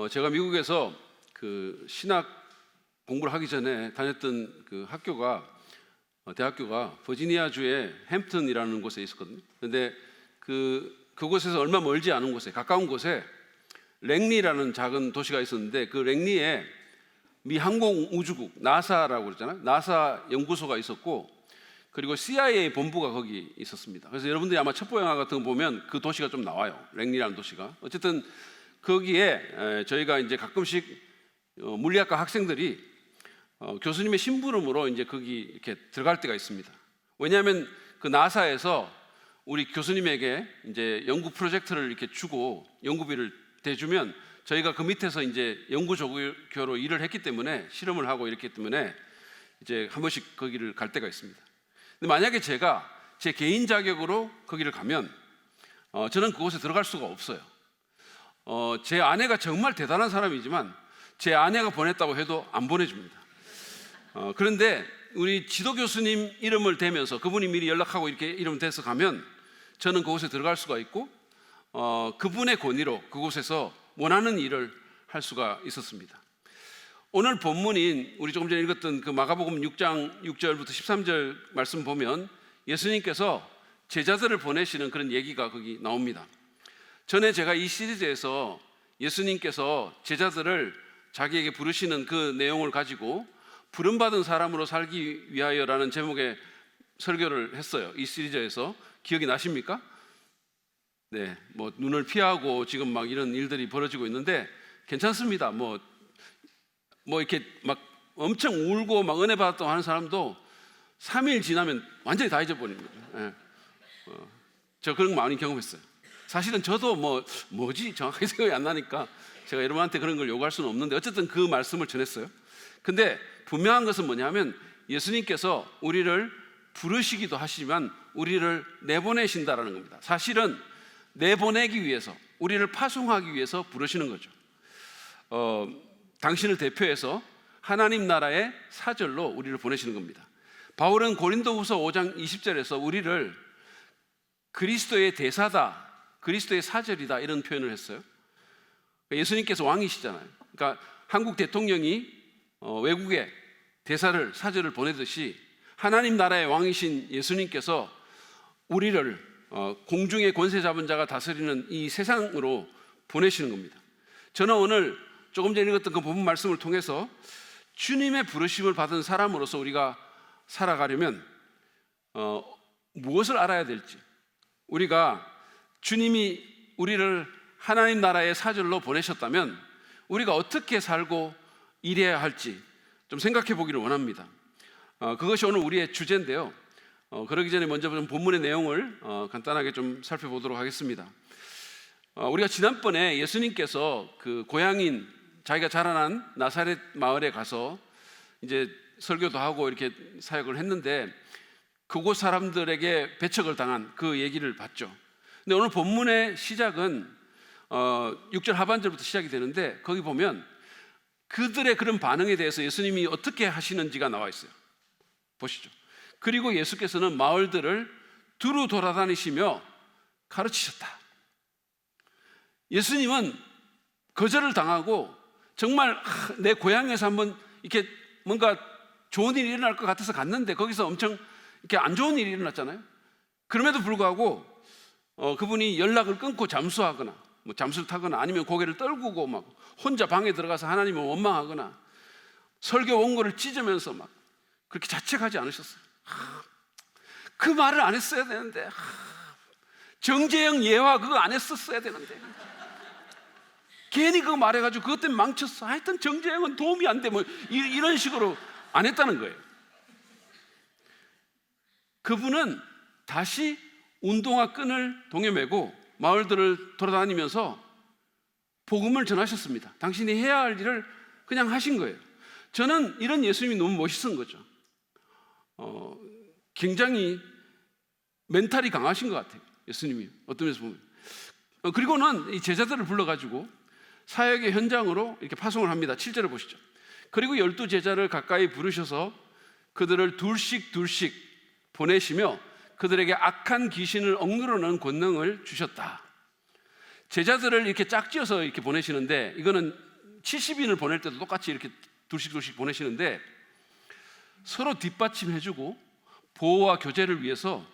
제가 미국에서 그 신학 공부를 하기 전에 다녔던 그 대학교가 버지니아주의 햄프턴이라는 곳에 있었거든요. 근데 그곳에서 얼마 멀지 않은 곳에, 가까운 곳에 랭리라는 작은 도시가 있었는데, 그 랭리에 미 항공우주국 나사라고 그러잖아요. 나사 연구소가 있었고, 그리고 CIA 본부가 거기 있었습니다. 그래서 여러분들이 아마 첩보 영화 같은 거 보면 그 도시가 좀 나와요. 랭리라는 도시가. 어쨌든 거기에 저희가 이제 가끔씩 물리학과 학생들이 교수님의 심부름으로 이제 거기 이렇게 들어갈 때가 있습니다. 왜냐하면 그 나사에서 우리 교수님에게 이제 연구 프로젝트를 이렇게 주고 연구비를 대주면 저희가 그 밑에서 이제 연구조교로 일을 했기 때문에, 실험을 하고 이랬기 때문에 이제 한 번씩 거기를 갈 때가 있습니다. 근데 만약에 제가 제 개인 자격으로 거기를 가면 저는 그곳에 들어갈 수가 없어요. 제 아내가 정말 대단한 사람이지만 제 아내가 보냈다고 해도 안 보내줍니다. 그런데 우리 지도 교수님 이름을 대면서 그분이 미리 연락하고 이렇게 이름 대서 가면 저는 그곳에 들어갈 수가 있고, 그분의 권위로 그곳에서 원하는 일을 할 수가 있었습니다. 오늘 본문인 우리 조금 전에 읽었던 그 마가복음 6장 6절부터 13절 말씀 보면 예수님께서 제자들을 보내시는 그런 얘기가 거기 나옵니다. 전에 제가 이 시리즈에서 예수님께서 제자들을 자기에게 부르시는 그 내용을 가지고 부름받은 사람으로 살기 위하여라는 제목의 설교를 했어요. 이 시리즈에서. 기억이 나십니까? 네, 뭐 눈을 피하고 지금 막 이런 일들이 벌어지고 있는데 괜찮습니다. 뭐 이렇게 막 엄청 울고 막 은혜 받았다고 하는 사람도 3일 지나면 완전히 다 잊어버립니다. 네. 저 그런 거 많이 경험했어요. 사실은 저도 뭐지 정확하게 생각이 안 나니까 제가 여러분한테 그런 걸 요구할 수는 없는데, 어쨌든 그 말씀을 전했어요. 근데 분명한 것은 뭐냐면 예수님께서 우리를 부르시기도 하시지만 우리를 내보내신다라는 겁니다. 사실은 내보내기 위해서, 우리를 파송하기 위해서 부르시는 거죠. 당신을 대표해서 하나님 나라의 사절로 우리를 보내시는 겁니다. 바울은 고린도후서 5장 20절에서 우리를 그리스도의 대사다, 그리스도의 사절이다, 이런 표현을 했어요. 예수님께서 왕이시잖아요. 그러니까 한국 대통령이 외국에 대사를, 사절을 보내듯이 하나님 나라의 왕이신 예수님께서 우리를 공중의 권세 잡은 자가 다스리는 이 세상으로 보내시는 겁니다. 저는 오늘 조금 전에 읽었던 그 본문 말씀을 통해서 주님의 부르심을 받은 사람으로서 우리가 살아가려면 무엇을 알아야 될지, 우리가 주님이 우리를 하나님 나라의 사절로 보내셨다면 우리가 어떻게 살고 일해야 할지 좀 생각해 보기를 원합니다. 그것이 오늘 우리의 주제인데요. 그러기 전에 먼저 좀 본문의 내용을 간단하게 좀 살펴보도록 하겠습니다. 우리가 지난번에 예수님께서 그 고향인 자기가 자라난 나사렛 마을에 가서 이제 설교도 하고 이렇게 사역을 했는데 그곳 사람들에게 배척을 당한 그 얘기를 봤죠. 근데 오늘 본문의 시작은 6절 하반절부터 시작이 되는데, 거기 보면 그들의 그런 반응에 대해서 예수님이 어떻게 하시는지가 나와 있어요. 보시죠. 그리고 예수께서는 마을들을 두루 돌아다니시며 가르치셨다. 예수님은 거절을 당하고 정말 내 고향에서 한번 이렇게 뭔가 좋은 일이 일어날 것 같아서 갔는데 거기서 엄청 이렇게 안 좋은 일이 일어났잖아요. 그럼에도 불구하고 그분이 연락을 끊고 잠수하거나 잠수를 타거나 아니면 고개를 떨구고 막 혼자 방에 들어가서 하나님을 원망하거나 설교 원고를 찢으면서 막 그렇게 자책하지 않으셨어요. 그 말을 안 했어야 되는데, 정재영 예화 그거 안 했었어야 되는데 괜히 그거 말해가지고 그것 때문에 망쳤어. 하여튼 정재영은 도움이 안 돼, 이런 식으로 안 했다는 거예요. 그분은 다시 운동화 끈을 동여매고 마을들을 돌아다니면서 복음을 전하셨습니다. 당신이 해야 할 일을 그냥 하신 거예요. 저는 이런 예수님이 너무 멋있은 거죠. 굉장히 멘탈이 강하신 것 같아요, 예수님이. 어떤 면에서 보면. 그리고는 이 제자들을 불러가지고 사역의 현장으로 이렇게 파송을 합니다. 7절을 보시죠. 그리고 12제자를 가까이 부르셔서 그들을 둘씩 보내시며 그들에게 악한 귀신을 억누르는 권능을 주셨다. 제자들을 이렇게 짝지어서 이렇게 보내시는데, 이거는 70인을 보낼 때도 똑같이 이렇게 둘씩 보내시는데 서로 뒷받침해주고 보호와 교제를 위해서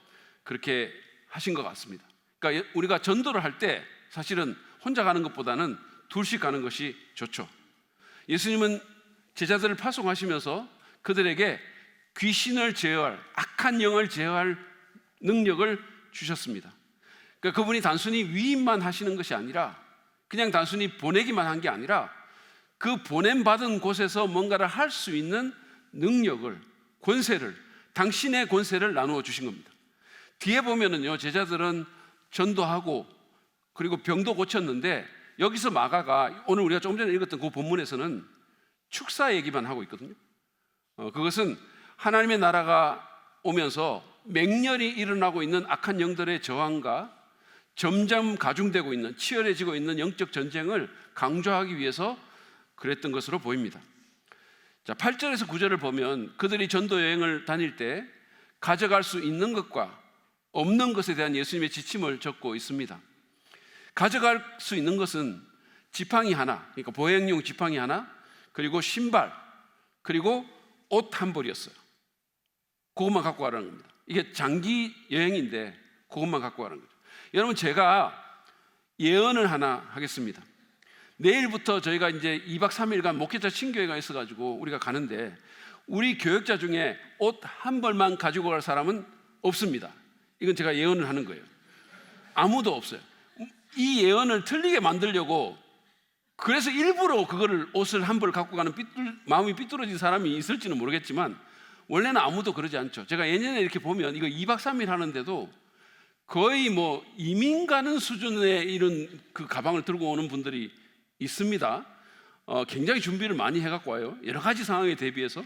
그렇게 하신 것 같습니다. 그러니까 우리가 전도를 할 때 사실은 혼자 가는 것보다는 둘씩 가는 것이 좋죠. 예수님은 제자들을 파송하시면서 그들에게 귀신을 제어할, 악한 영을 제어할 능력을 주셨습니다. 그러니까 그분이 단순히 위임만 하시는 것이 아니라, 그냥 단순히 보내기만 한 게 아니라 그 보냄받은 곳에서 뭔가를 할 수 있는 능력을, 권세를, 당신의 권세를 나누어 주신 겁니다. 뒤에 보면은요, 제자들은 전도하고 그리고 병도 고쳤는데, 여기서 마가가 오늘 우리가 조금 전에 읽었던 그 본문에서는 축사 얘기만 하고 있거든요. 그것은 하나님의 나라가 오면서 맹렬히 일어나고 있는 악한 영들의 저항과 점점 가중되고 있는, 치열해지고 있는 영적 전쟁을 강조하기 위해서 그랬던 것으로 보입니다. 자, 8절에서 9절을 보면 그들이 전도 여행을 다닐 때 가져갈 수 있는 것과 없는 것에 대한 예수님의 지침을 적고 있습니다. 가져갈 수 있는 것은 지팡이 하나, 그러니까 보행용 지팡이 하나, 그리고 신발, 그리고 옷 한 벌이었어요. 그것만 갖고 가라는 겁니다. 이게 장기 여행인데 그것만 갖고 가라는 거죠. 여러분, 제가 예언을 하나 하겠습니다. 내일부터 저희가 이제 2박 3일간 목회자 친교회가 있어가지고 우리가 가는데, 우리 교역자 중에 옷 한 벌만 가지고 갈 사람은 없습니다. 이건 제가 예언을 하는 거예요. 아무도 없어요. 이 예언을 틀리게 만들려고, 그래서 일부러 그거를, 옷을 한 벌 갖고 가는 마음이 삐뚤어진 사람이 있을지는 모르겠지만 원래는 아무도 그러지 않죠. 제가 예년에 이렇게 보면 이거 2박 3일 하는데도 거의 뭐 이민 가는 수준의 이런 그 가방을 들고 오는 분들이 있습니다. 굉장히 준비를 많이 해갖고 와요. 여러 가지 상황에 대비해서.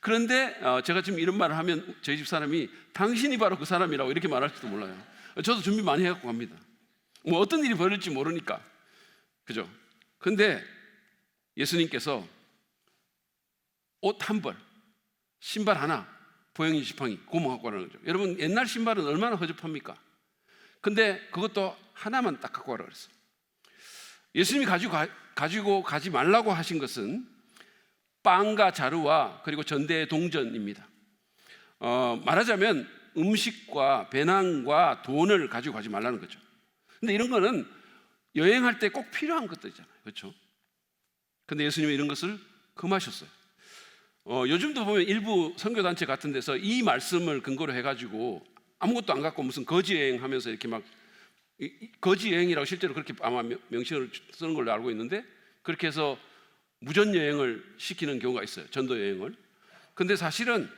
그런데 제가 지금 이런 말을 하면 저희 집 사람이 당신이 바로 그 사람이라고 이렇게 말할지도 몰라요. 저도 준비 많이 해갖고 갑니다. 뭐 어떤 일이 벌어질지 모르니까. 그죠? 근데 예수님께서 옷 한 벌, 신발 하나, 보행용 지팡이, 그거만 갖고 가라는 거죠. 여러분, 옛날 신발은 얼마나 허접합니까? 근데 그것도 하나만 딱 갖고 가라 그랬어요. 예수님이 가지고 가지 말라고 하신 것은 빵과 자루와 그리고 전대의 동전입니다. 말하자면 음식과 배낭과 돈을 가지고 가지 말라는 거죠. 근데 이런 거는 여행할 때 꼭 필요한 것들이잖아요. 그렇죠? 근데 예수님은 이런 것을 금하셨어요. 요즘도 보면 일부 선교단체 같은 데서 이 말씀을 근거로 해가지고 아무것도 안 갖고 무슨 거지 여행하면서 이렇게 막, 거지 여행이라고 실제로 그렇게 아마 명칭을 쓰는 걸로 알고 있는데, 그렇게 해서 무전 여행을 시키는 경우가 있어요. 전도 여행을. 근데 사실은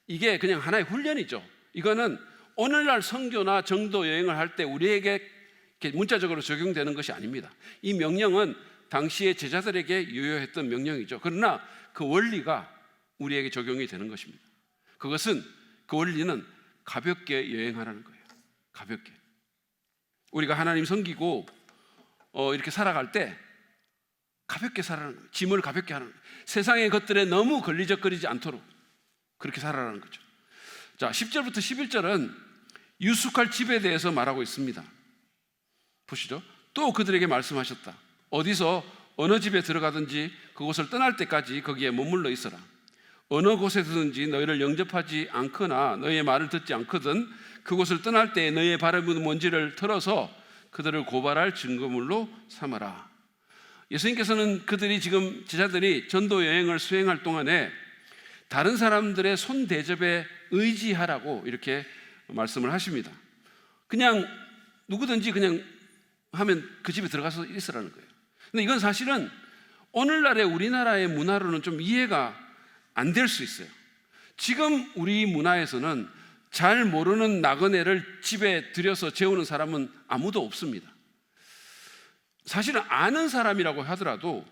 이게 그냥 하나의 훈련이죠. 이거는 오늘날 선교나 전도 여행을 할 때 우리에게 이렇게 문자적으로 적용되는 것이 아닙니다. 이 명령은 당시의 제자들에게 유효했던 명령이죠. 그러나 그 원리가 우리에게 적용이 되는 것입니다. 그것은, 그 원리는 가볍게 여행하라는 거예요. 가볍게. 우리가 하나님 섬기고 이렇게 살아갈 때 가볍게 살아라는 거예요. 짐을 가볍게 하는 거예요. 세상의 것들에 너무 걸리적거리지 않도록 그렇게 살아라는 거죠. 자, 10절부터 11절은 유숙할 집에 대해서 말하고 있습니다. 보시죠. 또 그들에게 말씀하셨다. 어디서 어느 집에 들어가든지 그곳을 떠날 때까지 거기에 머물러 있어라. 어느 곳에서든지 너희를 영접하지 않거나 너희의 말을 듣지 않거든 그곳을 떠날 때에 너희의 발에 묻은 먼지를 털어서 그들을 고발할 증거물로 삼아라. 예수님께서는 그들이 지금, 제자들이 전도 여행을 수행할 동안에 다른 사람들의 손 대접에 의지하라고 이렇게 말씀을 하십니다. 그냥 누구든지 그냥 하면 그 집에 들어가서 있으라는 거예요. 근데 이건 사실은 오늘날의 우리나라의 문화로는 좀 이해가 안 될 수 있어요. 지금 우리 문화에서는 잘 모르는 나그네를 집에 들여서 재우는 사람은 아무도 없습니다. 사실은 아는 사람이라고 하더라도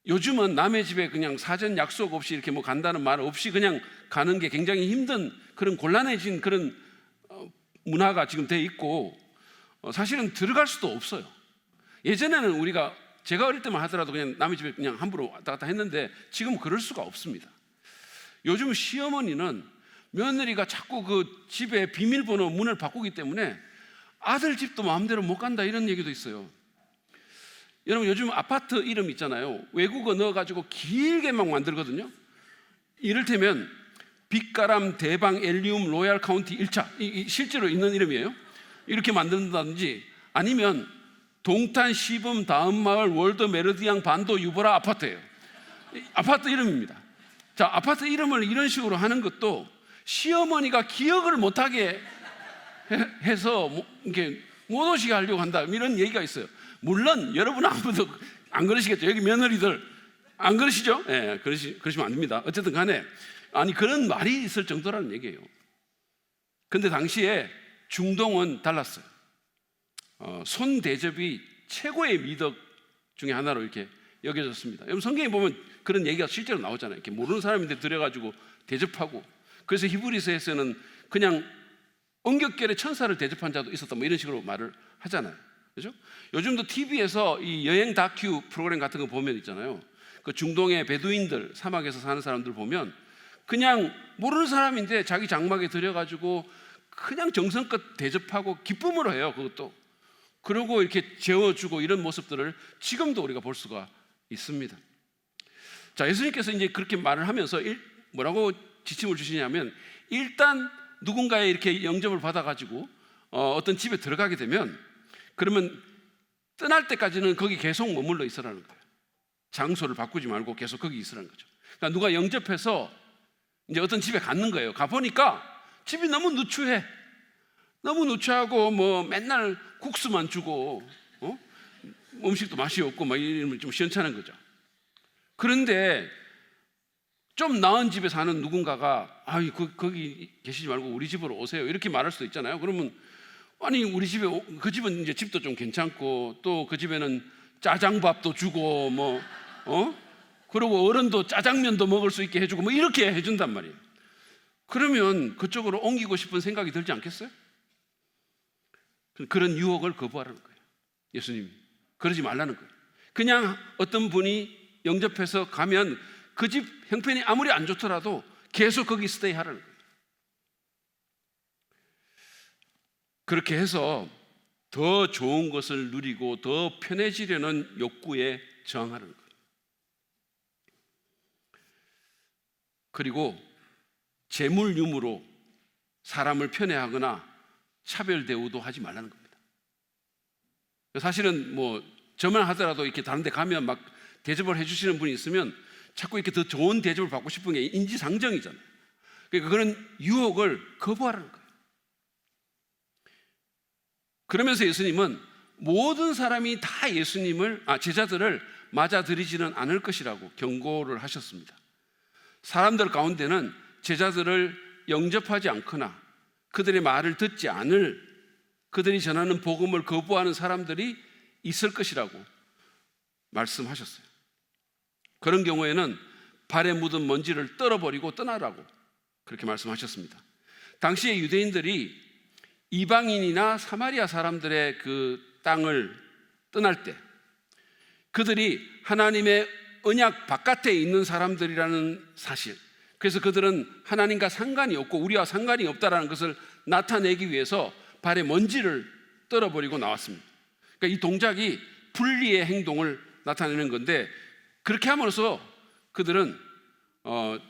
요즘은 남의 집에 그냥 사전 약속 없이 이렇게 뭐 간다는 말 없이 그냥 가는 게 굉장히 힘든, 그런 곤란해진 그런 문화가 지금 돼 있고, 사실은 들어갈 수도 없어요. 예전에는 우리가, 제가 어릴 때만 하더라도 그냥 남의 집에 그냥 함부로 왔다 갔다 했는데 지금은 그럴 수가 없습니다. 요즘 시어머니는 며느리가 자꾸 그 집에 비밀번호 문을 바꾸기 때문에 아들 집도 마음대로 못 간다, 이런 얘기도 있어요. 여러분 요즘 아파트 이름 있잖아요. 외국어 넣어가지고 길게 막 만들거든요. 이를테면 빛가람 대방 엘리움 로얄 카운티 1차 실제로 있는 이름이에요. 이렇게 만든다든지 아니면 동탄 시범 다음 마을 월드 메르디앙 반도 유보라 아파트예요. 아파트 이름입니다. 자, 아파트 이름을 이런 식으로 하는 것도 시어머니가 기억을 못하게 해서 이렇게 못 오시게 하려고 한다, 이런 얘기가 있어요. 물론 여러분은 아무도 안 그러시겠죠. 여기 며느리들 안 그러시죠? 예, 그러시면 안 됩니다. 어쨌든 간에 아니 그런 말이 있을 정도라는 얘기예요. 근데 당시에 중동은 달랐어요. 손 대접이 최고의 미덕 중에 하나로 이렇게 여겨졌습니다. 여러분 성경에 보면 그런 얘기가 실제로 나오잖아요. 이렇게 모르는 사람인데 들여가지고 대접하고, 그래서 히브리서에서는 그냥 엉겹결에 천사를 대접한 자도 있었다, 뭐 이런 식으로 말을 하잖아요. 그렇죠? 요즘도 TV에서 이 여행 다큐 프로그램 같은 거 보면 있잖아요. 그 중동의 베두인들, 사막에서 사는 사람들 보면 그냥 모르는 사람인데 자기 장막에 들여가지고 그냥 정성껏 대접하고 기쁨으로 해요. 그것도 그러고 이렇게 재워주고 이런 모습들을 지금도 우리가 볼 수가 있습니다. 자, 예수님께서 이제 그렇게 말을 하면서 뭐라고 지침을 주시냐면, 일단 누군가의 이렇게 영접을 받아가지고 어떤 집에 들어가게 되면 그러면 떠날 때까지는 거기 계속 머물러 있으라는 거예요. 장소를 바꾸지 말고 계속 거기 있으라는 거죠. 그러니까 누가 영접해서 이제 어떤 집에 갔는 거예요. 가보니까 집이 너무 누추해. 너무 누추하고 뭐 맨날 국수만 주고 음식도 맛이 없고 막 이러면 좀 시원찮은 거죠. 그런데 좀 나은 집에 사는 누군가가 거기 계시지 말고 우리 집으로 오세요, 이렇게 말할 수도 있잖아요. 그러면 아니 우리 집에 그 집은 이제 집도 좀 괜찮고 또 그 집에는 짜장밥도 주고 그리고 어른도 짜장면도 먹을 수 있게 해주고 뭐 이렇게 해준단 말이에요. 그러면 그쪽으로 옮기고 싶은 생각이 들지 않겠어요? 그런 유혹을 거부하라는 거예요. 예수님이 그러지 말라는 거예요. 그냥 어떤 분이 영접해서 가면 그 집 형편이 아무리 안 좋더라도 계속 거기 스테이 하라는 거예요. 그렇게 해서 더 좋은 것을 누리고 더 편해지려는 욕구에 저항하는 거예요. 그리고 재물 유무로 사람을 편애하거나 차별 대우도 하지 말라는 겁니다. 사실은 뭐 저만 하더라도 이렇게 다른 데 가면 막 대접을 해주시는 분이 있으면 자꾸 이렇게 더 좋은 대접을 받고 싶은 게 인지상정이잖아요. 그러니까 그런 유혹을 거부하라는 거예요. 그러면서 예수님은 모든 사람이 다 제자들을 맞아들이지는 않을 것이라고 경고를 하셨습니다. 사람들 가운데는 제자들을 영접하지 않거나 그들의 말을 듣지 않을, 그들이 전하는 복음을 거부하는 사람들이 있을 것이라고 말씀하셨어요. 그런 경우에는 발에 묻은 먼지를 떨어버리고 떠나라고 그렇게 말씀하셨습니다. 당시에 유대인들이 이방인이나 사마리아 사람들의 그 땅을 떠날 때 그들이 하나님의 언약 바깥에 있는 사람들이라는 사실, 그래서 그들은 하나님과 상관이 없고 우리와 상관이 없다라는 것을 나타내기 위해서 발에 먼지를 떨어버리고 나왔습니다. 그러니까 이 동작이 분리의 행동을 나타내는 건데, 그렇게 함으로써 그들은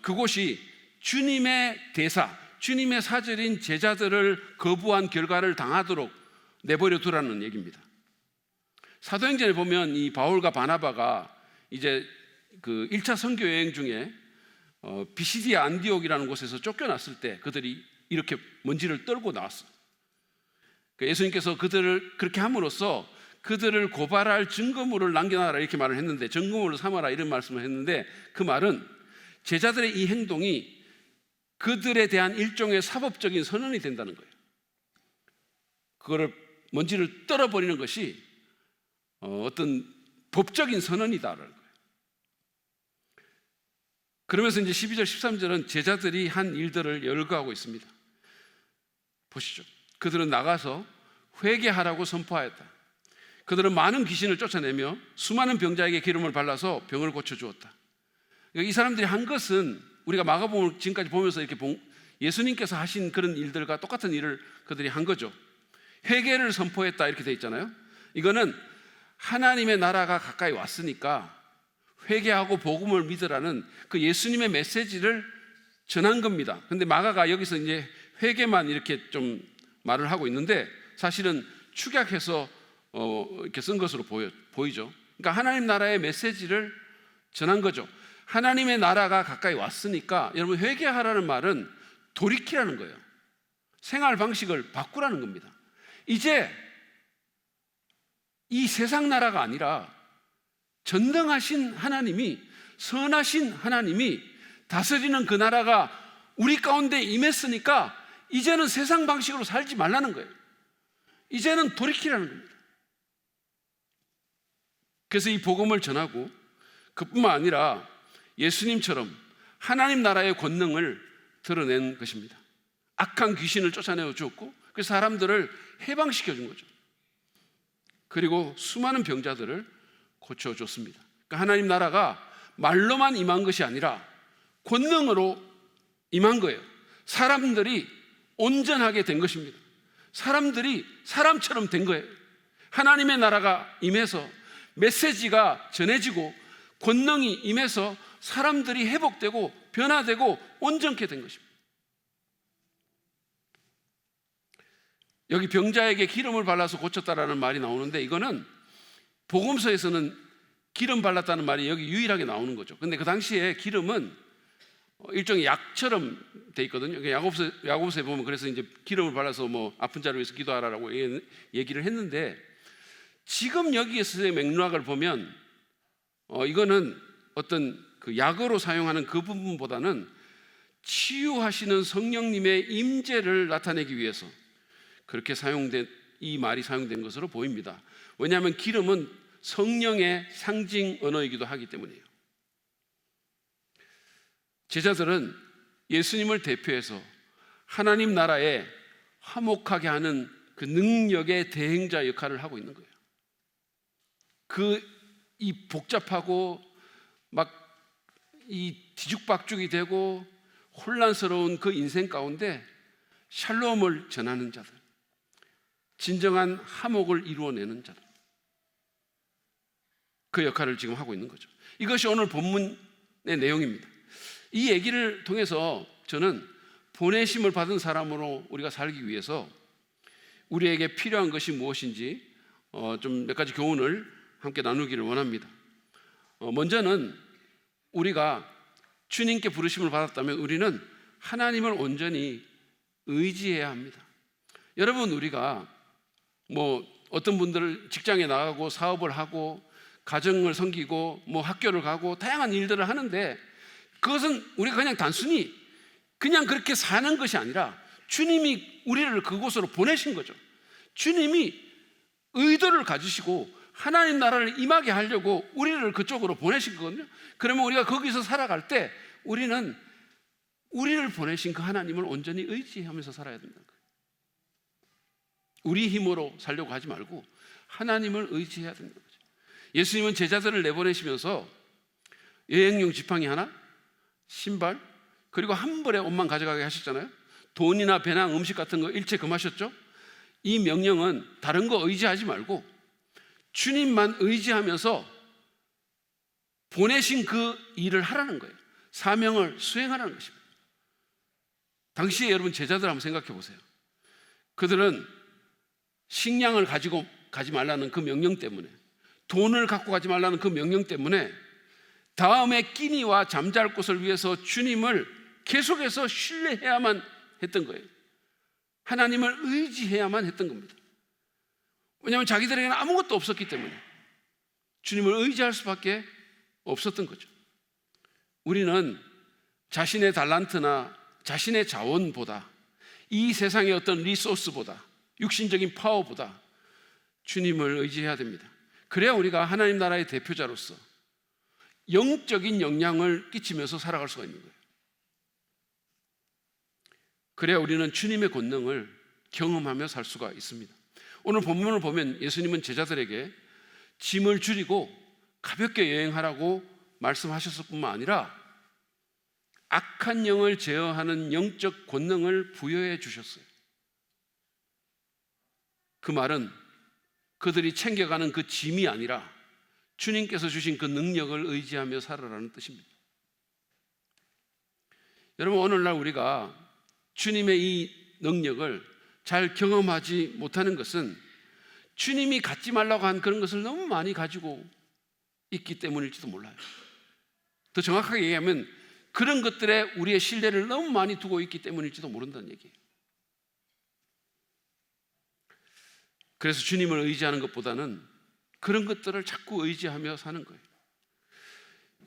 그곳이 주님의 대사, 주님의 사절인 제자들을 거부한 결과를 당하도록 내버려 두라는 얘기입니다. 사도행전에 보면 이 바울과 바나바가 이제 그 1차 선교 여행 중에 비시디아 안디옥이라는 곳에서 쫓겨났을 때 그들이 이렇게 먼지를 떨고 나왔어요. 예수님께서 그들을 그렇게 함으로써 그들을 고발할 증거물을 남겨놔라 이렇게 말을 했는데, 증거물을 삼아라 이런 말씀을 했는데, 그 말은 제자들의 이 행동이 그들에 대한 일종의 사법적인 선언이 된다는 거예요. 그거를 먼지를 떨어버리는 것이 어떤 법적인 선언이다라는 거예요. 그러면서 이제 12절 13절은 제자들이 한 일들을 열거하고 있습니다. 보시죠. 그들은 나가서 회개하라고 선포하였다. 그들은 많은 귀신을 쫓아내며 수많은 병자에게 기름을 발라서 병을 고쳐주었다. 이 사람들이 한 것은 우리가 마가복음을 지금까지 보면서 이렇게 예수님께서 하신 그런 일들과 똑같은 일을 그들이 한 거죠. 회개를 선포했다 이렇게 돼 있잖아요. 이거는 하나님의 나라가 가까이 왔으니까 회개하고 복음을 믿으라는 그 예수님의 메시지를 전한 겁니다. 근데 마가가 여기서 이제 회개만 이렇게 좀 말을 하고 있는데 사실은 축약해서 이렇게 쓴 것으로 보이죠. 그러니까 하나님 나라의 메시지를 전한 거죠. 하나님의 나라가 가까이 왔으니까 여러분, 회개하라는 말은 돌이키라는 거예요. 생활 방식을 바꾸라는 겁니다. 이제 이 세상 나라가 아니라 전능하신 하나님이, 선하신 하나님이 다스리는 그 나라가 우리 가운데 임했으니까 이제는 세상 방식으로 살지 말라는 거예요. 이제는 돌이키라는 겁니다. 그래서 이 복음을 전하고, 그뿐만 아니라 예수님처럼 하나님 나라의 권능을 드러낸 것입니다. 악한 귀신을 쫓아내어 주었고, 그 사람들을 해방시켜 준 거죠. 그리고 수많은 병자들을 고쳐줬습니다. 그러니까 하나님 나라가 말로만 임한 것이 아니라 권능으로 임한 거예요. 사람들이 온전하게 된 것입니다. 사람들이 사람처럼 된 거예요. 하나님의 나라가 임해서 메시지가 전해지고 권능이 임해서 사람들이 회복되고 변화되고 온전케 된 것입니다. 여기 병자에게 기름을 발라서 고쳤다라는 말이 나오는데, 이거는 복음서에서는 기름 발랐다는 말이 여기 유일하게 나오는 거죠. 근데 그 당시에 기름은 일종의 약처럼 돼 있거든요. 야고보서에 보면 그래서 이제 기름을 발라서 뭐 아픈 자를 위해서 기도하라고 얘기를 했는데, 지금 여기에서의 맥락을 보면 이거는 어떤 그 약으로 사용하는 그 부분보다는 치유하시는 성령님의 임재를 나타내기 위해서 그렇게 이 말이 사용된 것으로 보입니다. 왜냐하면 기름은 성령의 상징 언어이기도 하기 때문이에요. 제자들은 예수님을 대표해서 하나님 나라에 화목하게 하는 그 능력의 대행자 역할을 하고 있는 거예요. 이 복잡하고 막 이 뒤죽박죽이 되고 혼란스러운 그 인생 가운데 샬롬을 전하는 자들, 진정한 화목을 이루어내는 자들, 그 역할을 지금 하고 있는 거죠. 이것이 오늘 본문의 내용입니다. 이 얘기를 통해서 저는 보내심을 받은 사람으로 우리가 살기 위해서 우리에게 필요한 것이 무엇인지 좀 몇 가지 교훈을 함께 나누기를 원합니다. 먼저는 우리가 주님께 부르심을 받았다면 우리는 하나님을 온전히 의지해야 합니다. 여러분, 우리가 뭐 어떤 분들은 직장에 나가고 사업을 하고 가정을 섬기고 뭐 학교를 가고 다양한 일들을 하는데, 그것은 우리가 그냥 단순히 그냥 그렇게 사는 것이 아니라 주님이 우리를 그곳으로 보내신 거죠. 주님이 의도를 가지시고 하나님 나라를 임하게 하려고 우리를 그쪽으로 보내신 거거든요. 그러면 우리가 거기서 살아갈 때 우리는 우리를 보내신 그 하나님을 온전히 의지하면서 살아야 된다는 거예요. 우리 힘으로 살려고 하지 말고 하나님을 의지해야 된다는 거죠. 예수님은 제자들을 내보내시면서 여행용 지팡이 하나, 신발, 그리고 한 벌에 옷만 가져가게 하셨잖아요. 돈이나 배낭, 음식 같은 거 일체 금하셨죠. 이 명령은 다른 거 의지하지 말고 주님만 의지하면서 보내신 그 일을 하라는 거예요. 사명을 수행하라는 것입니다. 당시에 여러분, 제자들 한번 생각해 보세요. 그들은 식량을 가지고 가지 말라는 그 명령 때문에, 돈을 갖고 가지 말라는 그 명령 때문에 다음에 끼니와 잠잘 곳을 위해서 주님을 계속해서 신뢰해야만 했던 거예요. 하나님을 의지해야만 했던 겁니다. 왜냐하면 자기들에게는 아무것도 없었기 때문에 주님을 의지할 수밖에 없었던 거죠. 우리는 자신의 달란트나 자신의 자원보다, 이 세상의 어떤 리소스보다, 육신적인 파워보다 주님을 의지해야 됩니다. 그래야 우리가 하나님 나라의 대표자로서 영적인 영향을 끼치면서 살아갈 수가 있는 거예요. 그래야 우리는 주님의 권능을 경험하며 살 수가 있습니다. 오늘 본문을 보면 예수님은 제자들에게 짐을 줄이고 가볍게 여행하라고 말씀하셨을 뿐만 아니라 악한 영을 제어하는 영적 권능을 부여해 주셨어요. 그 말은 그들이 챙겨가는 그 짐이 아니라 주님께서 주신 그 능력을 의지하며 살아라는 뜻입니다. 여러분, 오늘날 우리가 주님의 이 능력을 잘 경험하지 못하는 것은 주님이 갖지 말라고 한 그런 것을 너무 많이 가지고 있기 때문일지도 몰라요. 더 정확하게 얘기하면 그런 것들에 우리의 신뢰를 너무 많이 두고 있기 때문일지도 모른다는 얘기예요. 그래서 주님을 의지하는 것보다는 그런 것들을 자꾸 의지하며 사는 거예요.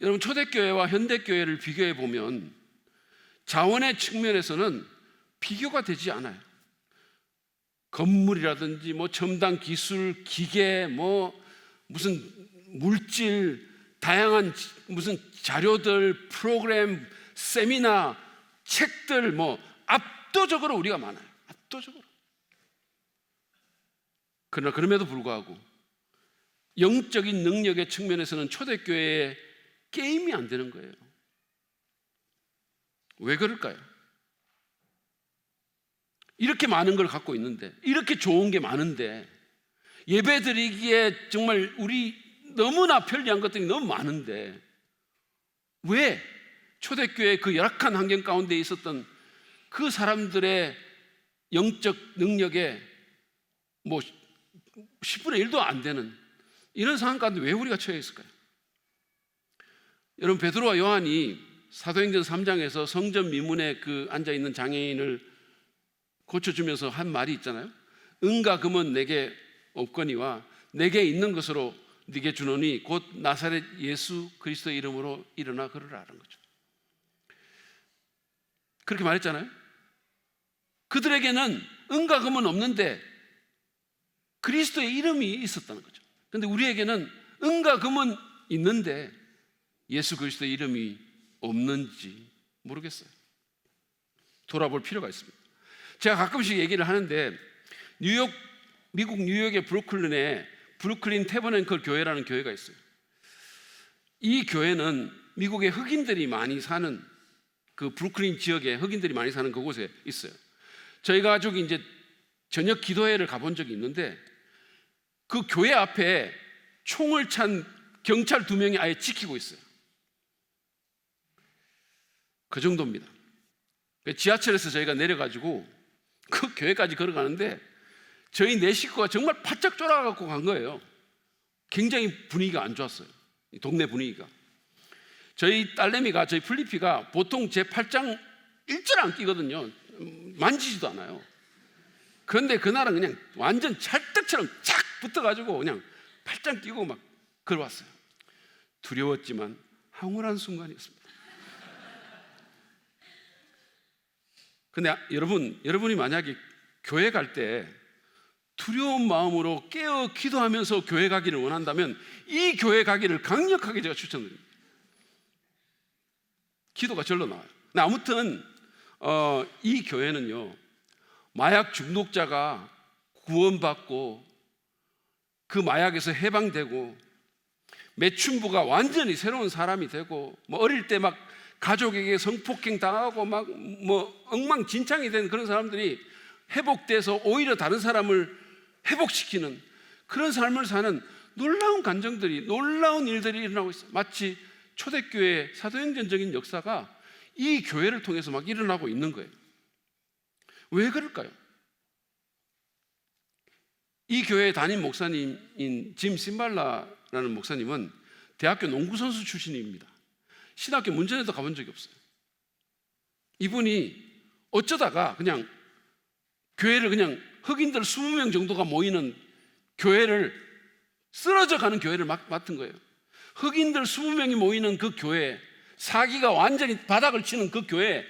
여러분, 초대교회와 현대교회를 비교해 보면 자원의 측면에서는 비교가 되지 않아요. 건물이라든지 첨단 기술, 기계, 무슨 물질, 다양한 무슨 자료들, 프로그램, 세미나, 책들 압도적으로 우리가 많아요. 압도적으로. 그러나 그럼에도 불구하고 영적인 능력의 측면에서는 초대교회에 게임이 안 되는 거예요. 왜 그럴까요? 이렇게 많은 걸 갖고 있는데, 이렇게 좋은 게 많은데, 예배드리기에 정말 우리 너무나 편리한 것들이 너무 많은데 왜 초대교회 그 열악한 환경 가운데 있었던 그 사람들의 영적 능력에 10분의 1도 안 되는 이런 상황 가운데 왜 우리가 처해 있을까요? 여러분, 베드로와 요한이 사도행전 3장에서 성전 미문에 그 앉아있는 장애인을 고쳐주면서 한 말이 있잖아요. 은과 금은 내게 없거니와 내게 있는 것으로 네게 주노니 곧 나사렛 예수 그리스도의 이름으로 일어나 걸으라는 거죠. 그렇게 말했잖아요. 그들에게는 은과 금은 없는데 그리스도의 이름이 있었다는 거죠. 그런데 우리에게는 은과 금은 있는데 예수 그리스도의 이름이 없는지 모르겠어요. 돌아볼 필요가 있습니다. 제가 가끔씩 얘기를 하는데 미국 뉴욕의 브루클린 태버낸클 교회라는 교회가 있어요. 이 교회는 미국의 흑인들이 많이 사는 그 브루클린 지역에 흑인들이 많이 사는 그곳에 있어요. 저희 가족이 이제 저녁 기도회를 가본 적이 있는데 그 교회 앞에 총을 찬 경찰 2명이 아예 지키고 있어요. 그 정도입니다. 지하철에서 저희가 내려가지고 그 교회까지 걸어가는데 저희 4식구가 정말 바짝 쫄아갖고 간 거예요. 굉장히 분위기가 안 좋았어요. 동네 분위기가. 저희 딸내미가, 저희 플리피가 보통 제 팔짱 일절 안 끼거든요. 만지지도 않아요. 그런데 그날은 그냥 완전 찰떡처럼 착 붙어가지고 그냥 팔짱 끼고 막 걸어왔어요. 두려웠지만 황홀한 순간이었습니다. 근데 여러분이 만약에 교회 갈 때 두려운 마음으로 깨어 기도하면서 교회 가기를 원한다면 이 교회 가기를 강력하게 제가 추천드립니다. 기도가 절로 나와요. 근데 아무튼 이 교회는요, 마약 중독자가 구원받고 그 마약에서 해방되고 매춘부가 완전히 새로운 사람이 되고 어릴 때 막 가족에게 성폭행 당하고 막 엉망진창이 된 그런 사람들이 회복돼서 오히려 다른 사람을 회복시키는 그런 삶을 사는 놀라운 간정들이, 놀라운 일들이 일어나고 있어요. 마치 초대교회의 사도행전적인 역사가 이 교회를 통해서 막 일어나고 있는 거예요. 왜 그럴까요? 이 교회의 담임 목사님인 짐 심발라라는 목사님은 대학교 농구선수 출신입니다. 신학교 문전에도 가본 적이 없어요. 이분이 어쩌다가 그냥 교회를 그냥 흑인들 20명 정도가 모이는 교회를, 쓰러져 가는 교회를 맡은 거예요. 흑인들 20명이 모이는 그 교회, 사기가 완전히 바닥을 치는 그 교회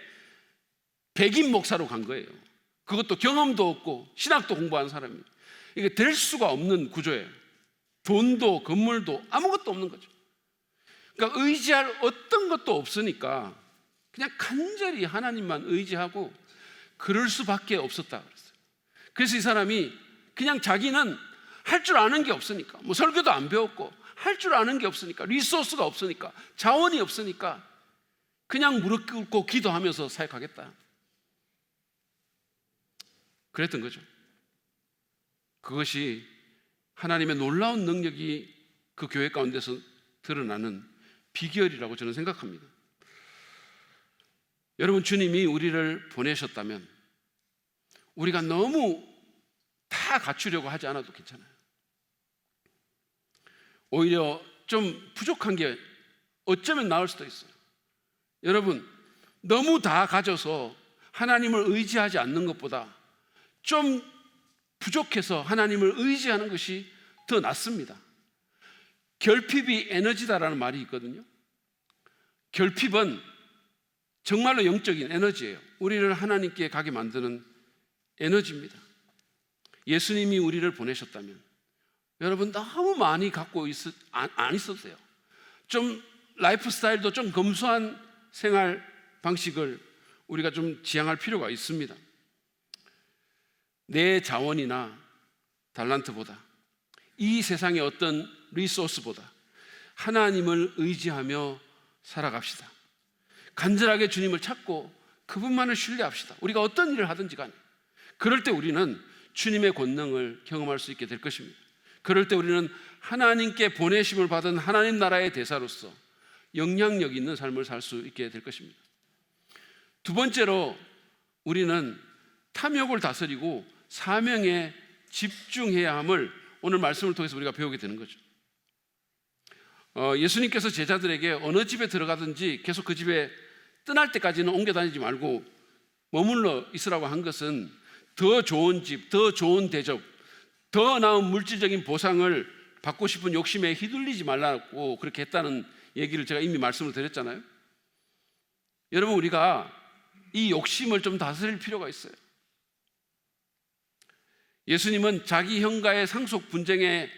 백인 목사로 간 거예요. 그것도 경험도 없고 신학도 공부한 사람이. 이게 될 수가 없는 구조예요. 돈도 건물도 아무것도 없는 거죠. 그러니까 의지할 어떤 것도 없으니까 그냥 간절히 하나님만 의지하고 그럴 수밖에 없었다 그랬어요. 그래서 이 사람이 그냥 자기는 할 줄 아는 게 없으니까, 설교도 안 배웠고 할 줄 아는 게 없으니까, 리소스가 없으니까, 자원이 없으니까 그냥 무릎 꿇고 기도하면서 사역하겠다, 그랬던 거죠. 그것이 하나님의 놀라운 능력이 그 교회 가운데서 드러나는 비결이라고 저는 생각합니다. 여러분, 주님이 우리를 보내셨다면 우리가 너무 다 갖추려고 하지 않아도 괜찮아요. 오히려 좀 부족한 게 어쩌면 나을 수도 있어요. 여러분, 너무 다 가져서 하나님을 의지하지 않는 것보다 좀 부족해서 하나님을 의지하는 것이 더 낫습니다. 결핍이 에너지다라는 말이 있거든요. 결핍은 정말로 영적인 에너지예요. 우리를 하나님께 가게 만드는 에너지입니다. 예수님이 우리를 보내셨다면 여러분, 너무 많이 갖고 안 있어도 돼요. 좀 라이프 스타일도 좀 검소한 생활 방식을 우리가 좀 지향할 필요가 있습니다. 내 자원이나 달란트보다, 이 세상의 어떤 리소스보다 하나님을 의지하며 살아갑시다. 간절하게 주님을 찾고 그분만을 신뢰합시다. 우리가 어떤 일을 하든지 간에 그럴 때 우리는 주님의 권능을 경험할 수 있게 될 것입니다. 그럴 때 우리는 하나님께 보내심을 받은 하나님 나라의 대사로서 영향력 있는 삶을 살 수 있게 될 것입니다. 두 번째로, 우리는 탐욕을 다스리고 사명에 집중해야 함을 오늘 말씀을 통해서 우리가 배우게 되는 거죠. 예수님께서 제자들에게 어느 집에 들어가든지 계속 그 집에 떠날 때까지는 옮겨 다니지 말고 머물러 있으라고 한 것은 더 좋은 집, 더 좋은 대접, 더 나은 물질적인 보상을 받고 싶은 욕심에 휘둘리지 말라고 그렇게 했다는 얘기를 제가 이미 말씀을 드렸잖아요. 여러분, 우리가 이 욕심을 좀 다스릴 필요가 있어요. 예수님은 자기 형과의 상속 분쟁에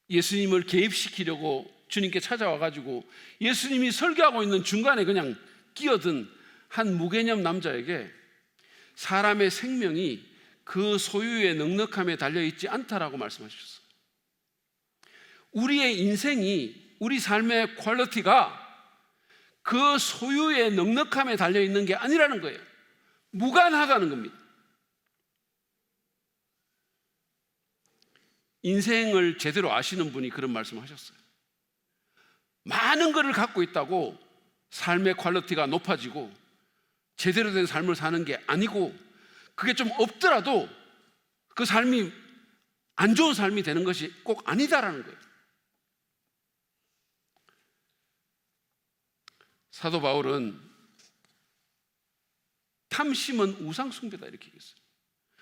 예수님을 개입시키려고 주님께 찾아와가지고 예수님이 설교하고 있는 중간에 그냥 끼어든 한 무개념 남자에게 사람의 생명이 그 소유의 넉넉함에 달려있지 않다라고 말씀하셨어요. 우리의 인생이, 우리 삶의 퀄리티가 그 소유의 넉넉함에 달려있는 게 아니라는 거예요. 무관하다는 겁니다. 인생을 제대로 아시는 분이 그런 말씀을 하셨어요. 많은 것을 갖고 있다고 삶의 퀄리티가 높아지고 제대로 된 삶을 사는 게 아니고, 그게 좀 없더라도 그 삶이 안 좋은 삶이 되는 것이 꼭 아니다라는 거예요. 사도 바울은 탐심은 우상숭배다 이렇게 얘기했어요.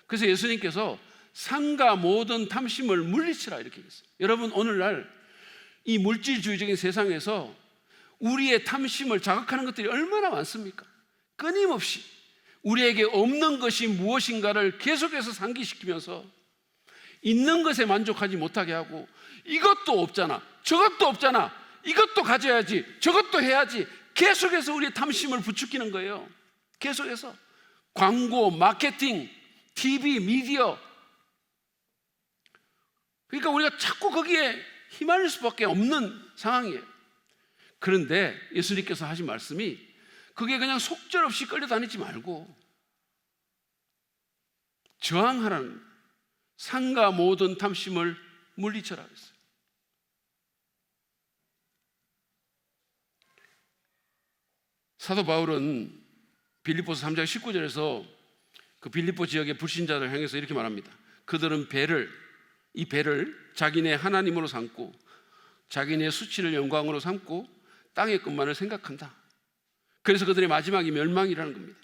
그래서 예수님께서 상과 모든 탐심을 물리치라 이렇게 얘기했어요. 여러분, 오늘날 이 물질주의적인 세상에서 우리의 탐심을 자극하는 것들이 얼마나 많습니까? 끊임없이 우리에게 없는 것이 무엇인가를 계속해서 상기시키면서 있는 것에 만족하지 못하게 하고, 이것도 없잖아, 저것도 없잖아, 이것도 가져야지, 저것도 해야지, 계속해서 우리의 탐심을 부추기는 거예요. 계속해서 광고, 마케팅, TV, 미디어. 그러니까 우리가 자꾸 거기에 휘말릴 수밖에 없는 상황이에요. 그런데 예수님께서 하신 말씀이 그게 그냥 속절없이 끌려다니지 말고 저항하라는, 상과 모든 탐심을 물리쳐라 했어요. 사도 바울은 빌립보서 3장 19절에서 그 빌립보 지역의 불신자를 향해서 이렇게 말합니다. 그들은 이 배를 자기네 하나님으로 삼고 자기네 수치를 영광으로 삼고 땅의 것만을 생각한다. 그래서 그들의 마지막이 멸망이라는 겁니다.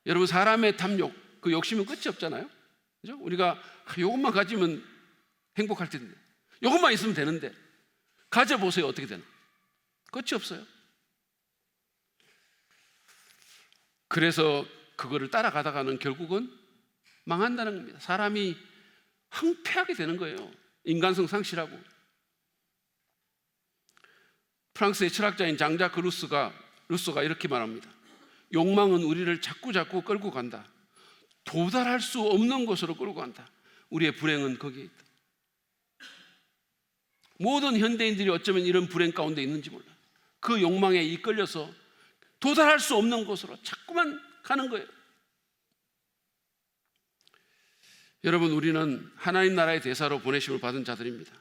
여러분, 사람의 탐욕, 그 욕심은 끝이 없잖아요. 그죠? 우리가 이것만 가지면 행복할 텐데, 이것만 있으면 되는데, 가져보세요. 어떻게 되나? 끝이 없어요. 그래서 그거를 따라가다가는 결국은 망한다는 겁니다. 사람이 황폐하게 되는 거예요. 인간성 상실하고. 프랑스의 철학자인 장자크 루소가 이렇게 말합니다. 욕망은 우리를 자꾸 끌고 간다. 도달할 수 없는 곳으로 끌고 간다. 우리의 불행은 거기에 있다. 모든 현대인들이 어쩌면 이런 불행 가운데 있는지 몰라요. 그 욕망에 이끌려서 도달할 수 없는 곳으로 자꾸만 가는 거예요. 여러분, 우리는 하나님 나라의 대사로 보내심을 받은 자들입니다.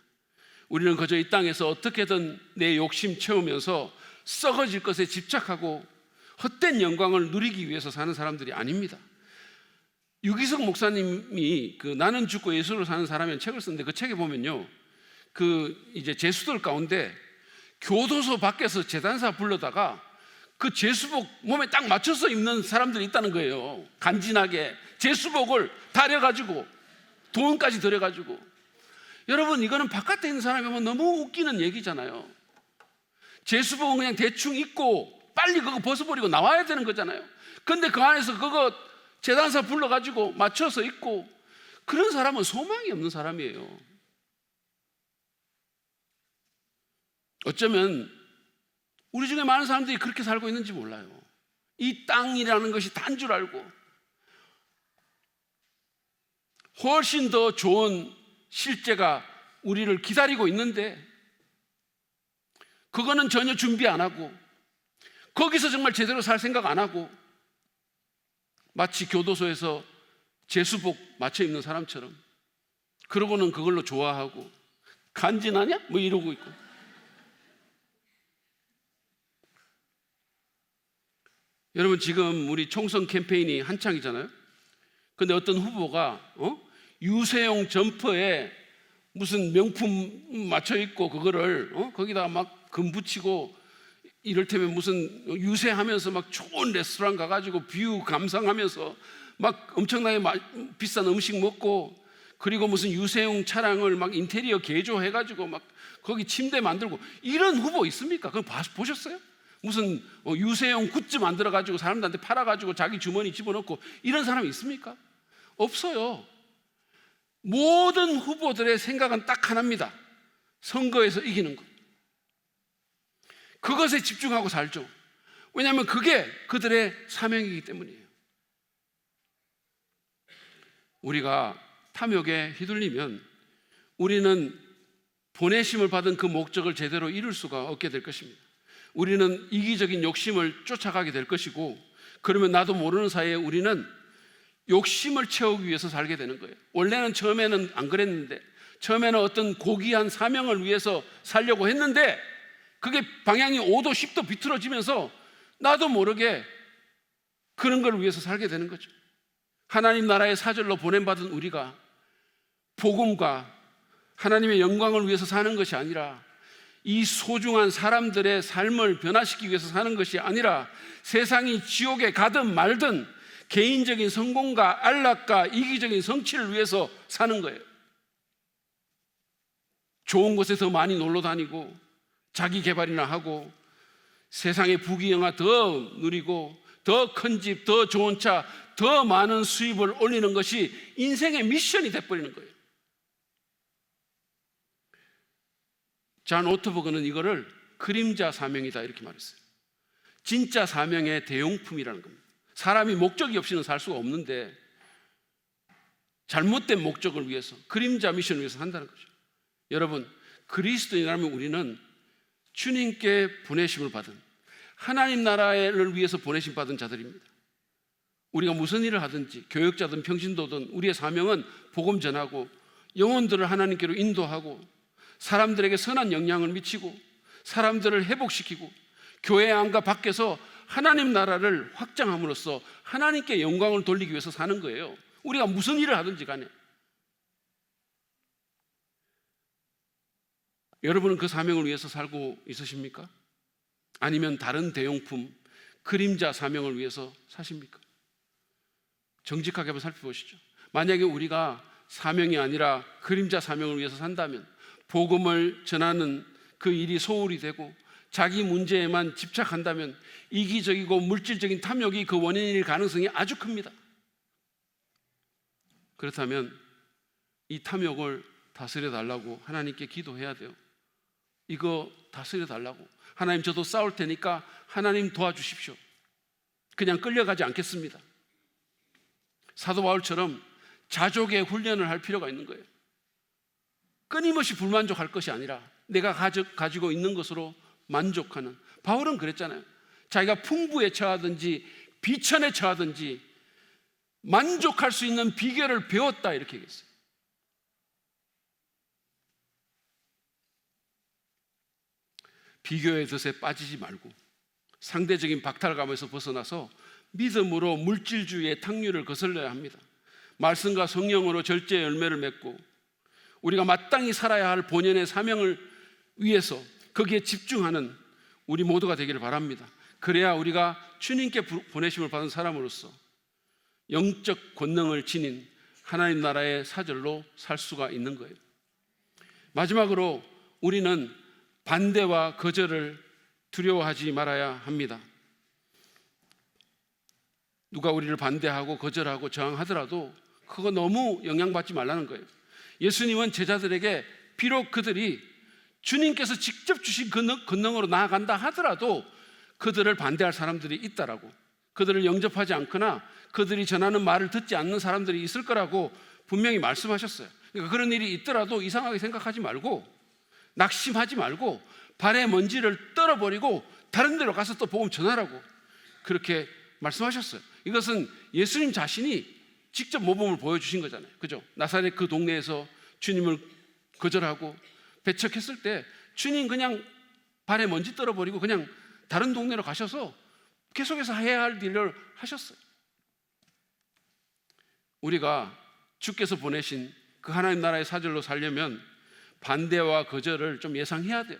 우리는 그저 이 땅에서 어떻게든 내 욕심 채우면서 썩어질 것에 집착하고 헛된 영광을 누리기 위해서 사는 사람들이 아닙니다. 유기석 목사님이 그 나는 죽고 예수로 사는 사람이라는 책을 썼는데, 그 책에 보면요, 그 이제 제수들 가운데 교도소 밖에서 제단사 불러다가 그 제수복 몸에 딱 맞춰서 입는 사람들이 있다는 거예요. 간지나게 제수복을 다려가지고 돈까지 들여가지고. 여러분, 이거는 바깥에 있는 사람이 보면 너무 웃기는 얘기잖아요. 제수복은 그냥 대충 입고 빨리 그거 벗어버리고 나와야 되는 거잖아요. 근데 그 안에서 그거 제단사 불러가지고 맞춰서 입고, 그런 사람은 소망이 없는 사람이에요. 어쩌면 우리 중에 많은 사람들이 그렇게 살고 있는지 몰라요. 이 땅이라는 것이 단 줄 알고 훨씬 더 좋은 실제가 우리를 기다리고 있는데, 그거는 전혀 준비 안 하고 거기서 정말 제대로 살 생각 안 하고 마치 교도소에서 제수복 맞춰 입는 사람처럼, 그러고는 그걸로 좋아하고 간지나냐? 뭐 이러고 있고. 여러분, 지금 우리 총선 캠페인이 한창이잖아요. 근데 어떤 후보가 유세용 점퍼에 무슨 명품 맞춰 입고 그거를 거기다가 막 금 붙이고, 이를테면 무슨 유세하면서 막 좋은 레스토랑 가가지고 뷰 감상하면서 막 엄청나게 비싼 음식 먹고, 그리고 무슨 유세용 차량을 막 인테리어 개조해가지고 막 거기 침대 만들고, 이런 후보 있습니까? 그거 보셨어요? 무슨 유세용 굿즈 만들어가지고 사람들한테 팔아가지고 자기 주머니 집어넣고, 이런 사람이 있습니까? 없어요. 모든 후보들의 생각은 딱 하나입니다. 선거에서 이기는 것. 그것에 집중하고 살죠. 왜냐하면 그게 그들의 사명이기 때문이에요. 우리가 탐욕에 휘둘리면 우리는 보내심을 받은 그 목적을 제대로 이룰 수가 없게 될 것입니다. 우리는 이기적인 욕심을 쫓아가게 될 것이고, 그러면 나도 모르는 사이에 우리는 욕심을 채우기 위해서 살게 되는 거예요. 원래는 처음에는 안 그랬는데, 처음에는 어떤 고귀한 사명을 위해서 살려고 했는데, 그게 방향이 5도 10도 비틀어지면서 나도 모르게 그런 걸 위해서 살게 되는 거죠. 하나님 나라의 사절로 보냄받은 우리가 복음과 하나님의 영광을 위해서 사는 것이 아니라, 이 소중한 사람들의 삶을 변화시키기 위해서 사는 것이 아니라, 세상이 지옥에 가든 말든 개인적인 성공과 안락과 이기적인 성취를 위해서 사는 거예요. 좋은 곳에 더 많이 놀러 다니고 자기 개발이나 하고, 세상의 부귀영화 더 누리고, 더 큰 집, 더 좋은 차, 더 많은 수입을 올리는 것이 인생의 미션이 돼버리는 거예요. 잔 오토버그는 이거를 그림자 사명이다 이렇게 말했어요. 진짜 사명의 대용품이라는 겁니다. 사람이 목적이 없이는 살 수가 없는데, 잘못된 목적을 위해서, 그림자 미션을 위해서 한다는 거죠. 여러분, 그리스도인이라면 우리는 주님께 보내심을 받은, 하나님 나라를 위해서 보내심 받은 자들입니다. 우리가 무슨 일을 하든지, 교역자든 평신도든 우리의 사명은 복음 전하고 영혼들을 하나님께로 인도하고 사람들에게 선한 영향을 미치고 사람들을 회복시키고 교회 안과 밖에서 하나님 나라를 확장함으로써 하나님께 영광을 돌리기 위해서 사는 거예요. 우리가 무슨 일을 하든지 간에. 여러분은 그 사명을 위해서 살고 있으십니까? 아니면 다른 대용품, 그림자 사명을 위해서 사십니까? 정직하게 한번 살펴보시죠. 만약에 우리가 사명이 아니라 그림자 사명을 위해서 산다면, 복음을 전하는 그 일이 소홀히 되고 자기 문제에만 집착한다면 이기적이고 물질적인 탐욕이 그 원인일 가능성이 아주 큽니다. 그렇다면 이 탐욕을 다스려 달라고 하나님께 기도해야 돼요. 이거 다스려 달라고. 하나님, 저도 싸울 테니까 하나님 도와주십시오. 그냥 끌려가지 않겠습니다. 사도 바울처럼 자족의 훈련을 할 필요가 있는 거예요. 끊임없이 불만족할 것이 아니라 내가 가지고 있는 것으로 만족하는. 바울은 그랬잖아요. 자기가 풍부에 처하든지 비천에 처하든지 만족할 수 있는 비결을 배웠다 이렇게 얘기했어요. 비교의 덫에 빠지지 말고 상대적인 박탈감에서 벗어나서 믿음으로 물질주의의 탕류를 거슬러야 합니다. 말씀과 성령으로 절제의 열매를 맺고 우리가 마땅히 살아야 할 본연의 사명을 위해서 거기에 집중하는 우리 모두가 되기를 바랍니다. 그래야 우리가 주님께 보내심을 받은 사람으로서 영적 권능을 지닌 하나님 나라의 사절로 살 수가 있는 거예요. 마지막으로 우리는 반대와 거절을 두려워하지 말아야 합니다. 누가 우리를 반대하고 거절하고 저항하더라도 그거 너무 영향받지 말라는 거예요. 예수님은 제자들에게 비록 그들이 주님께서 직접 주신 권능으로 나아간다 하더라도 그들을 반대할 사람들이 있다라고, 그들을 영접하지 않거나 그들이 전하는 말을 듣지 않는 사람들이 있을 거라고 분명히 말씀하셨어요. 그러니까 그런 일이 있더라도 이상하게 생각하지 말고 낙심하지 말고 발에 먼지를 떨어버리고 다른 데로 가서 또 복음 전하라고 그렇게 말씀하셨어요. 이것은 예수님 자신이 직접 모범을 보여주신 거잖아요. 그죠? 나사렛 그 동네에서 주님을 거절하고 배척했을 때 주님 그냥 발에 먼지 떨어버리고 그냥 다른 동네로 가셔서 계속해서 해야 할 일을 하셨어요. 우리가 주께서 보내신 그 하나님 나라의 사절로 살려면 반대와 거절을 좀 예상해야 돼요.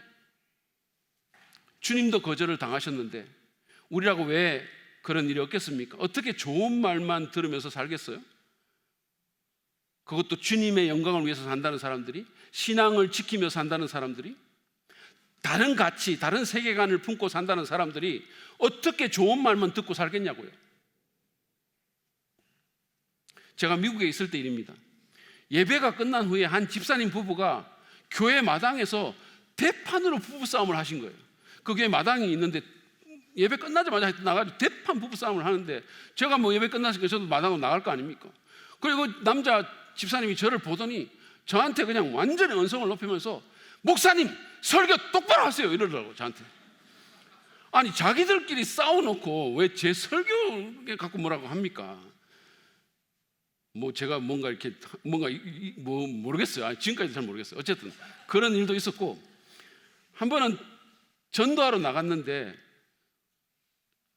주님도 거절을 당하셨는데 우리라고 왜 그런 일이 없겠습니까? 어떻게 좋은 말만 들으면서 살겠어요? 그것도 주님의 영광을 위해서 산다는 사람들이, 신앙을 지키며 산다는 사람들이, 다른 가치, 다른 세계관을 품고 산다는 사람들이 어떻게 좋은 말만 듣고 살겠냐고요. 제가 미국에 있을 때 일입니다. 예배가 끝난 후에 한 집사님 부부가 교회 마당에서 대판으로 부부싸움을 하신 거예요. 그 교회 마당이 있는데 예배 끝나자마자 나가지고 대판 부부싸움을 하는데 제가 뭐 예배 끝났으니까 저도 마당으로 나갈 거 아닙니까? 그리고 남자 집사님이 저를 보더니 저한테 그냥 완전히 언성을 높이면서 목사님 설교 똑바로 하세요 이러더라고요. 저한테. 아니 자기들끼리 싸워놓고 왜 제 설교에 갖고 뭐라고 합니까? 뭐 제가 뭔가 뭐 모르겠어요. 지금까지 잘 모르겠어요. 어쨌든 그런 일도 있었고, 한 번은 전도하러 나갔는데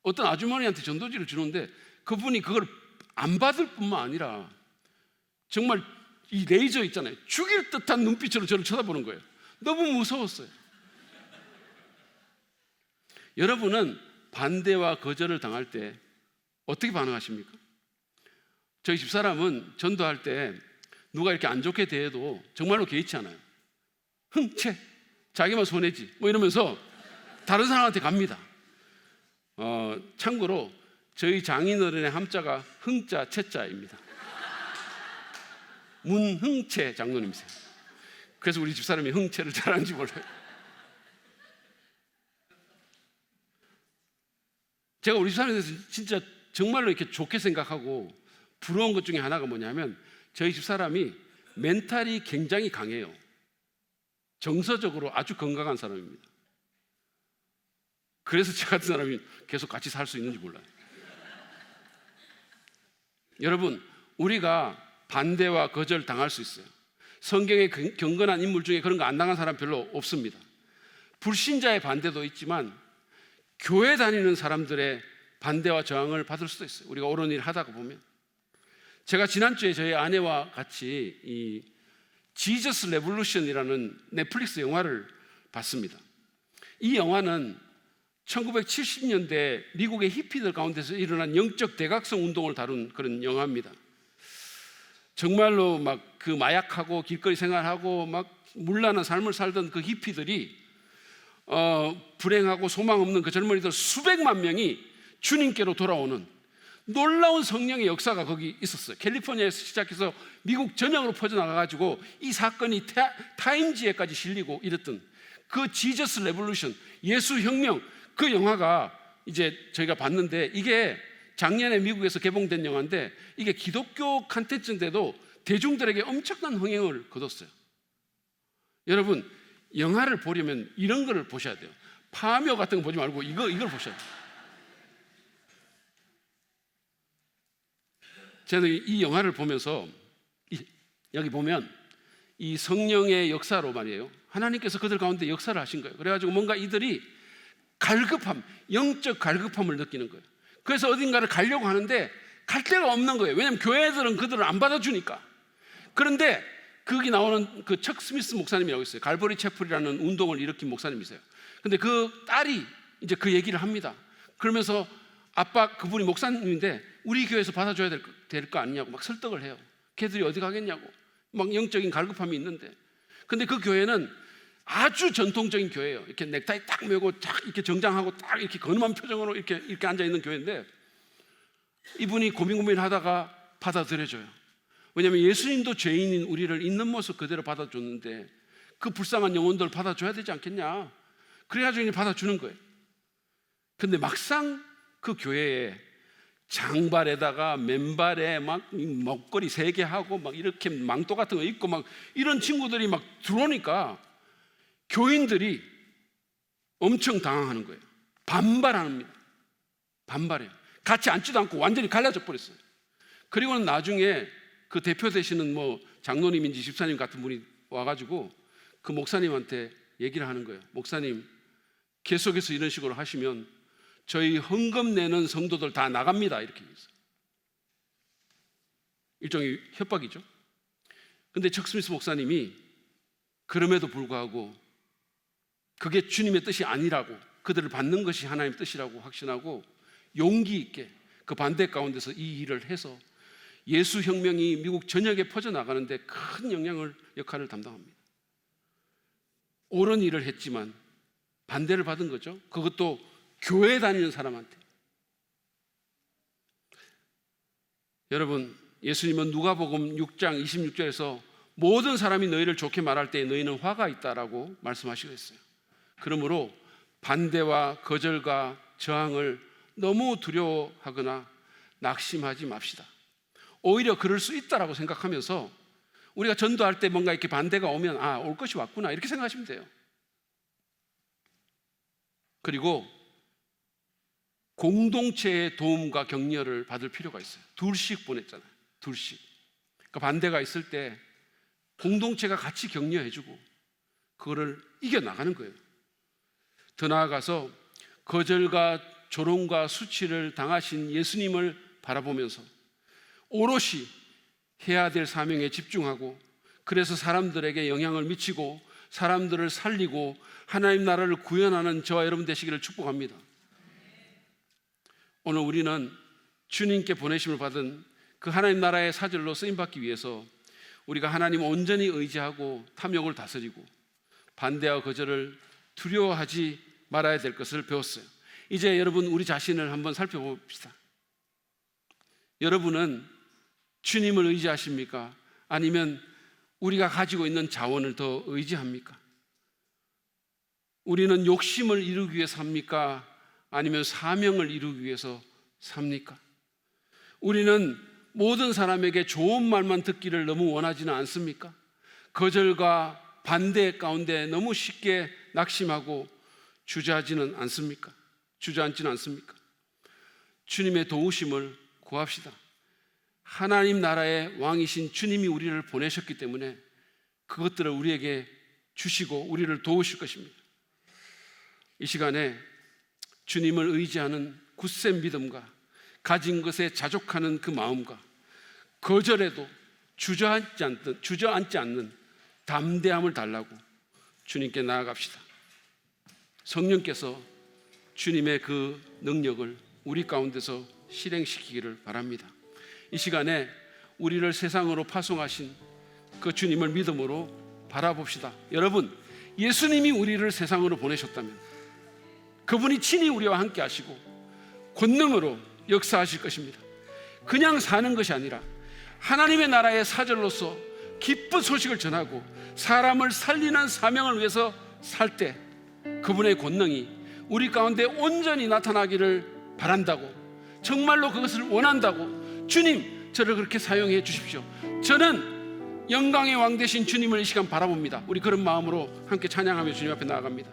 어떤 아주머니한테 전도지를 주는데 그분이 그걸 안 받을 뿐만 아니라 정말 이 레이저 있잖아요. 죽일 듯한 눈빛으로 저를 쳐다보는 거예요. 너무 무서웠어요. 여러분은 반대와 거절을 당할 때 어떻게 반응하십니까? 저희 집사람은 전도할 때 누가 이렇게 안 좋게 대해도 정말로 개의치 않아요. 흥채, 자기만 손해지 뭐 이러면서 다른 사람한테 갑니다. 참고로 저희 장인어른의 함자가 흥자, 채자입니다. 문흥채 장로님이세요. 그래서 우리 집사람이 흥채를 잘하는지 몰라요. 제가 우리 집사람에 대해서 진짜 정말로 이렇게 좋게 생각하고 부러운 것 중에 하나가 뭐냐면 저희 집사람이 멘탈이 굉장히 강해요. 정서적으로 아주 건강한 사람입니다. 그래서 저 같은 사람이 계속 같이 살 수 있는지 몰라요. 여러분, 우리가 반대와 거절 당할 수 있어요. 성경에 경건한 인물 중에 그런 거 안 당한 사람 별로 없습니다. 불신자의 반대도 있지만 교회 다니는 사람들의 반대와 저항을 받을 수도 있어요. 우리가 옳은 일 하다가 보면. 제가 지난주에 저희 아내와 같이 이 지저스 레볼루션이라는 넷플릭스 영화를 봤습니다. 이 영화는 1970년대 미국의 히피들 가운데서 일어난 영적 대각성 운동을 다룬 그런 영화입니다. 정말로 막 그 마약하고 길거리 생활하고 막 문란한 삶을 살던 그 히피들이 불행하고 소망 없는 그 젊은이들 수백만 명이 주님께로 돌아오는 놀라운 성령의 역사가 거기 있었어요. 캘리포니아에서 시작해서 미국 전역으로 퍼져나가가지고 이 사건이 타임지에까지 실리고 이랬던 그 지저스 레볼루션, 예수 혁명, 그 영화가 이제 저희가 봤는데 이게 작년에 미국에서 개봉된 영화인데 이게 기독교 콘텐츠인데도 대중들에게 엄청난 흥행을 거뒀어요. 여러분, 영화를 보려면 이런 거를 보셔야 돼요. 파묘 같은 거 보지 말고 이걸 보셔야 돼요. 저는 이 영화를 보면서 여기 보면 이 성령의 역사로 말이에요, 하나님께서 그들 가운데 역사를 하신 거예요. 그래가지고 뭔가 이들이 갈급함, 영적 갈급함을 느끼는 거예요. 그래서 어딘가를 가려고 하는데 갈 데가 없는 거예요. 왜냐하면 교회들은 그들을 안 받아주니까. 그런데 거기 나오는 그 척 스미스 목사님이라고 있어요. 갈보리 채플이라는 운동을 일으킨 목사님이세요. 근데 그 딸이 이제 그 얘기를 합니다. 그러면서 아빠, 그분이 목사님인데 우리 교회에서 받아줘야 될 거 아니냐고 막 설득을 해요. 걔들이 어디 가겠냐고. 막 영적인 갈급함이 있는데. 근데 그 교회는 아주 전통적인 교회예요. 이렇게 넥타이 딱 메고 딱 이렇게 정장하고 딱 이렇게 근엄한 표정으로 이렇게 앉아 있는 교회인데, 이분이 고민하다가 받아들여줘요. 왜냐하면 예수님도 죄인인 우리를 있는 모습 그대로 받아줬는데 그 불쌍한 영혼들 받아줘야 되지 않겠냐. 그래가지고 이제 받아주는 거예요. 근데 막상 그 교회에 장발에다가 맨발에 막 목걸이 3개 하고 막 이렇게 망토 같은 거 입고 막 이런 친구들이 막 들어오니까 교인들이 엄청 당황하는 거예요. 반발합니다. 반발해요. 같이 앉지도 않고 완전히 갈라져 버렸어요. 그리고는 나중에 그 대표 되시는 뭐 장로님인지 집사님 같은 분이 와가지고 그 목사님한테 얘기를 하는 거예요. 목사님, 계속해서 이런 식으로 하시면 저희 헌금 내는 성도들 다 나갑니다. 이렇게 얘기했어요. 일종의 협박이죠. 근데 척 스미스 목사님이 그럼에도 불구하고 그게 주님의 뜻이 아니라고, 그들을 받는 것이 하나님의 뜻이라고 확신하고 용기 있게 그 반대 가운데서 이 일을 해서 예수 혁명이 미국 전역에 퍼져나가는데 큰 역할을 담당합니다. 옳은 일을 했지만 반대를 받은 거죠. 그것도 교회 다니는 사람한테. 여러분, 예수님은 누가복음 6장 26절에서 모든 사람이 너희를 좋게 말할 때 너희는 화가 있다라고 말씀하시고 있어요. 그러므로 반대와 거절과 저항을 너무 두려워하거나 낙심하지 맙시다. 오히려 그럴 수 있다라고 생각하면서 우리가 전도할 때 뭔가 이렇게 반대가 오면 올 것이 왔구나 이렇게 생각하시면 돼요. 그리고 공동체의 도움과 격려를 받을 필요가 있어요. 둘씩 보냈잖아요. 둘씩. 그러니까 반대가 있을 때 공동체가 같이 격려해주고 그거를 이겨나가는 거예요. 더 나아가서 거절과 조롱과 수치를 당하신 예수님을 바라보면서 오롯이 해야 될 사명에 집중하고, 그래서 사람들에게 영향을 미치고 사람들을 살리고 하나님 나라를 구현하는 저와 여러분 되시기를 축복합니다. 오늘 우리는 주님께 보내심을 받은 그 하나님 나라의 사절로 쓰임받기 위해서 우리가 하나님 온전히 의지하고 탐욕을 다스리고 반대와 거절을 두려워하지 말아야 될 것을 배웠어요. 이제 여러분, 우리 자신을 한번 살펴봅시다. 여러분은 주님을 의지하십니까? 아니면 우리가 가지고 있는 자원을 더 의지합니까? 우리는 욕심을 이루기 위해 삽니까? 아니면 사명을 이루기 위해서 삽니까? 우리는 모든 사람에게 좋은 말만 듣기를 너무 원하지는 않습니까? 거절과 반대 가운데 너무 쉽게 낙심하고 주저앉지는 않습니까? 주님의 도우심을 구합시다. 하나님 나라의 왕이신 주님이 우리를 보내셨기 때문에 그것들을 우리에게 주시고 우리를 도우실 것입니다. 이 시간에 주님을 의지하는 굳센 믿음과 가진 것에 자족하는 그 마음과 거절에도 주저앉지 않는 담대함을 달라고 주님께 나아갑시다. 성령께서 주님의 그 능력을 우리 가운데서 실행시키기를 바랍니다. 이 시간에 우리를 세상으로 파송하신 그 주님을 믿음으로 바라봅시다. 여러분, 예수님이 우리를 세상으로 보내셨다면 그분이 친히 우리와 함께 하시고 권능으로 역사하실 것입니다. 그냥 사는 것이 아니라 하나님의 나라의 사절로서 기쁜 소식을 전하고 사람을 살리는 사명을 위해서 살 때 그분의 권능이 우리 가운데 온전히 나타나기를 바란다고, 정말로 그것을 원한다고, 주님 저를 그렇게 사용해 주십시오. 저는 영광의 왕 되신 주님을 이 시간 바라봅니다. 우리 그런 마음으로 함께 찬양하며 주님 앞에 나아갑니다.